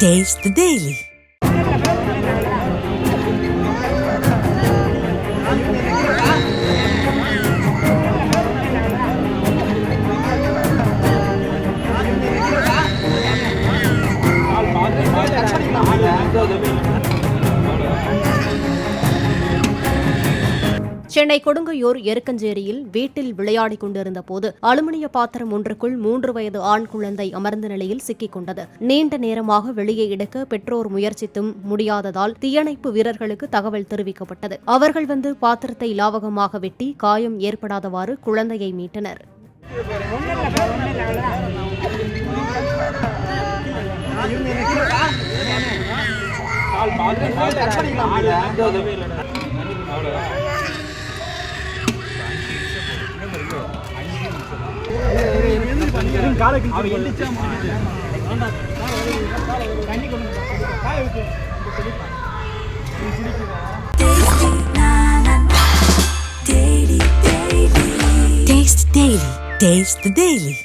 Taste the Daily. Chennai Kodungaiyur எருக்கஞ்சேரியில் வீட்டில் விளையாடிக் கொண்டிருந்த போது அலுமினிய பாத்திரம் ஒன்றுக்குள் 3 வயது ஆண் குழந்தை அமர்ந்த நிலையில் சிக்கிக் கொண்டது. நீண்ட நேரமாக வெளியே எடுக்க பெற்றோர் முயற்சித்தும் முடியாததால் தீயணைப்பு வீரர்களுக்கு தகவல் தெரிவிக்கப்பட்டது. அவர்கள் வந்து பாத்திரத்தை லாவகமாக வெட்டி காயம் ஏற்படாதவாறு குழந்தையை மீட்டனர். Taste Daily. Taste the Daily.